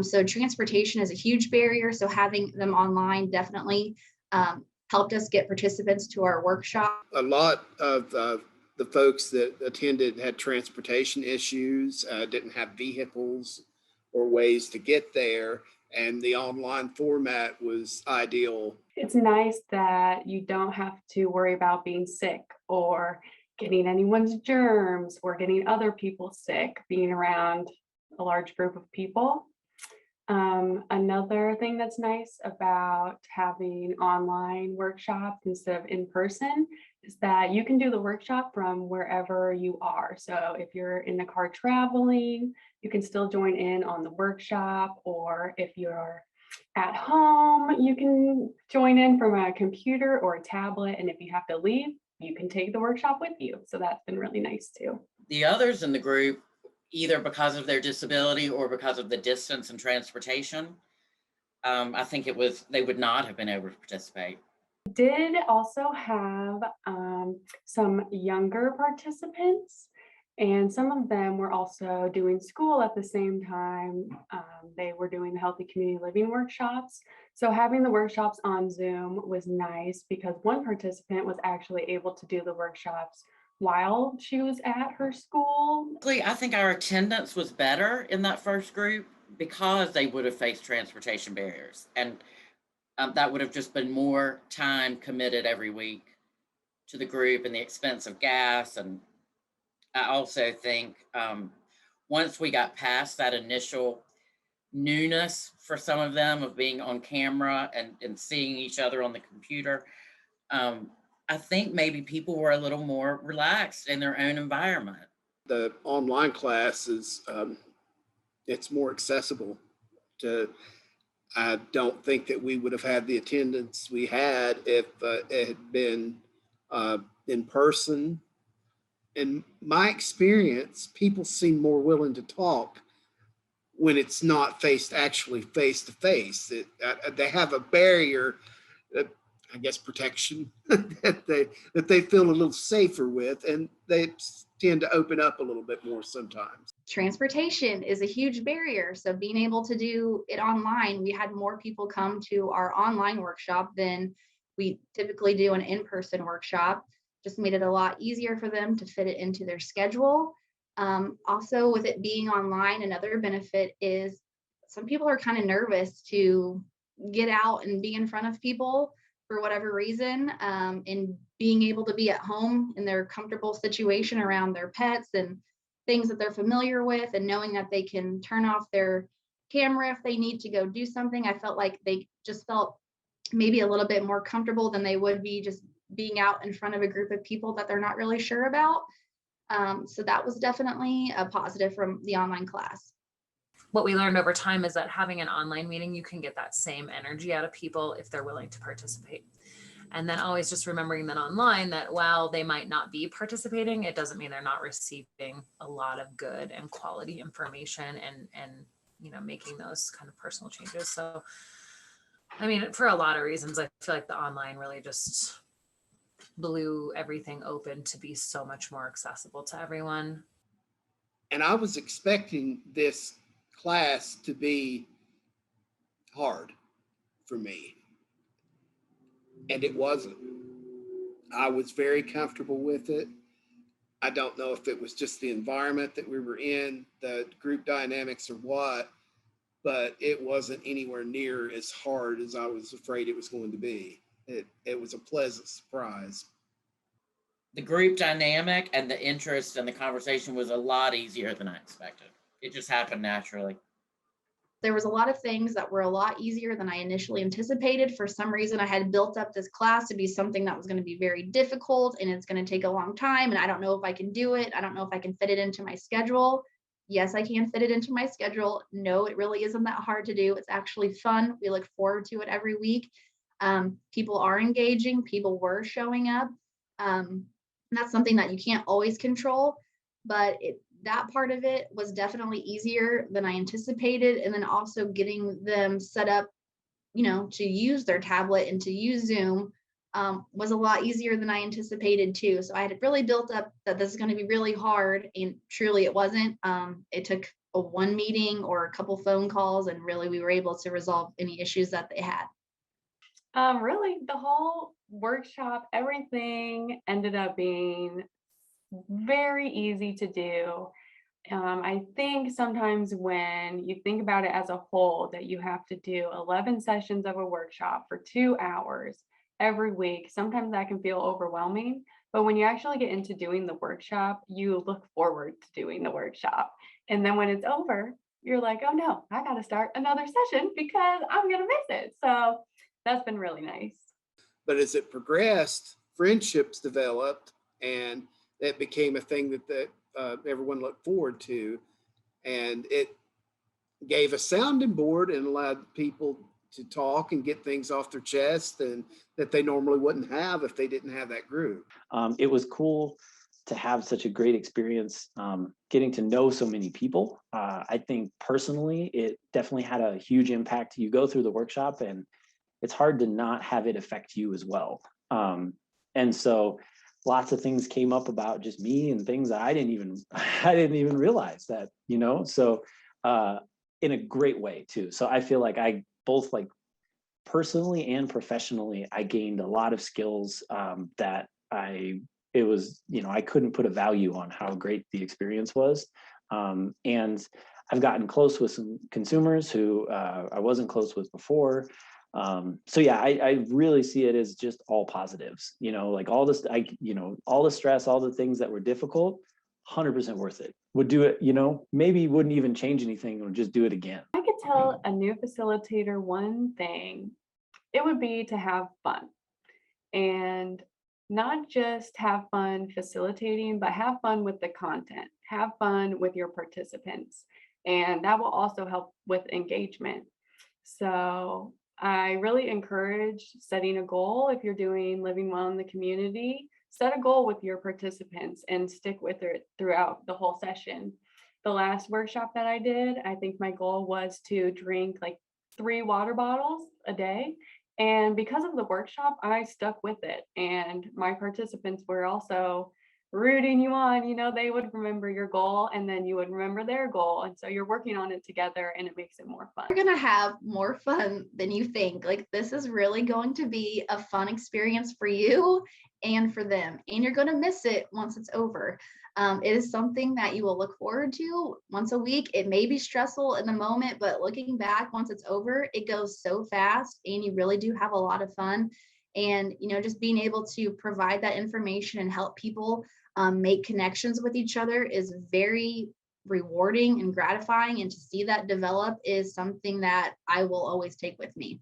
So transportation is a huge barrier. So having them online definitely helped us get participants to our workshop. A lot of the folks that attended had transportation issues, didn't have vehicles or ways to get there, and the online format was ideal. It's nice that you don't have to worry about being sick or getting anyone's germs or getting other people sick, being around a large group of people. Another thing that's nice about having online workshops instead of in person is that you can do the workshop from wherever you are. So if you're in the car traveling, you can still join in on the workshop, or if you're at home, you can join in from a computer or a tablet. And if you have to leave, you can take the workshop with you. So that's been really nice too. The others in the group, either because of their disability or because of the distance and transportation, I think they would not have been able to participate. We did also have some younger participants, and some of them were also doing school at the same time. They were doing the healthy community living workshops. So having the workshops on Zoom was nice because one participant was actually able to do the workshops while she was at her school. I think our attendance was better in that first group because they would have faced transportation barriers, and that would have just been more time committed every week to the group and the expense of gas. And I also think once we got past that initial newness for some of them of being on camera and seeing each other on the computer, I think maybe people were a little more relaxed in their own environment. The online class is, it's more accessible to, I don't think that we would have had the attendance we had if it had been in person. In my experience, people seem more willing to talk when it's not actually face to face. They have a barrier, I guess, protection that they feel a little safer with, and they tend to open up a little bit more sometimes. Transportation is a huge barrier. So being able to do it online, we had more people come to our online workshop than we typically do an in-person workshop. Just made it a lot easier for them to fit it into their schedule. Also, with it being online, another benefit is some people are kind of nervous to get out and be in front of people for whatever reason, and being able to be at home in their comfortable situation around their pets and things that they're familiar with, and knowing that they can turn off their camera if they need to go do something. I felt like they just felt maybe a little bit more comfortable than they would be just being out in front of a group of people that they're not really sure about. So that was definitely a positive from the online class. What we learned over time is that having an online meeting, you can get that same energy out of people if they're willing to participate. And then always just remembering that online, that while they might not be participating, it doesn't mean they're not receiving a lot of good and quality information and making those kind of personal changes. So, I mean, for a lot of reasons, I feel like the online really just blew everything open to be so much more accessible to everyone. And I was expecting this class to be hard for me, and it wasn't. I was very comfortable with it. I don't know if it was just the environment that we were in, the group dynamics, or what, but it wasn't anywhere near as hard as I was afraid it was going to be. It was a pleasant surprise. The group dynamic and the interest and the conversation was a lot easier than I expected. It just happened naturally. There was a lot of things that were a lot easier than I initially anticipated. For some reason, I had built up this class to be something that was going to be very difficult, and it's going to take a long time, and I don't know if I can do it. I don't know if I can fit it into my schedule. Yes, I can fit it into my schedule. No, it really isn't that hard to do. It's actually fun. We look forward to it every week. People are engaging. People were showing up. And that's something that you can't always control, but that part of it was definitely easier than I anticipated. And then also getting them set up, to use their tablet and to use Zoom was a lot easier than I anticipated too. So I had really built up that this is going to be really hard, and truly it wasn't. It took a one meeting or a couple phone calls, and really we were able to resolve any issues that they had. Really, the whole workshop, everything ended up being very easy to do. I think sometimes when you think about it as a whole, that you have to do 11 sessions of a workshop for 2 hours every week, sometimes that can feel overwhelming. But when you actually get into doing the workshop, you look forward to doing the workshop. And then when it's over, you're like, oh no, I got to start another session because I'm going to miss it. So that's been really nice. But as it progressed, friendships developed, and that became a thing that everyone looked forward to. And it gave a sounding board and allowed people to talk and get things off their chest and that they normally wouldn't have if they didn't have that group. It was cool to have such a great experience getting to know so many people. I think personally, it definitely had a huge impact. You go through the workshop and it's hard to not have it affect you as well. And so lots of things came up about just me and things that I didn't even realize that, so in a great way too. So I feel like I both like personally and professionally, I gained a lot of skills that I couldn't put a value on how great the experience was. And I've gotten close with some consumers who I wasn't close with before. So yeah, I really see it as just all positives, like all this, all the stress, all the things that were difficult, 100% worth it. Would do it, maybe wouldn't even change anything or just do it again. I could tell a new facilitator one thing, it would be to have fun, and not just have fun facilitating, but have fun with the content, have fun with your participants, and that will also help with engagement. So I really encourage setting a goal. If you're doing Living Well in the Community, set a goal with your participants and stick with it throughout the whole session. The last workshop that I did, I think my goal was to drink like 3 water bottles a day. And because of the workshop, I stuck with it. And my participants were also rooting you on, they would remember your goal and then you would remember their goal. And so you're working on it together and it makes it more fun. You're going to have more fun than you think. Like, this is really going to be a fun experience for you and for them. And you're going to miss it once it's over. It is something that you will look forward to once a week. It may be stressful in the moment, but looking back, once it's over, it goes so fast and you really do have a lot of fun. And, just being able to provide that information and help people make connections with each other is very rewarding and gratifying. And to see that develop is something that I will always take with me.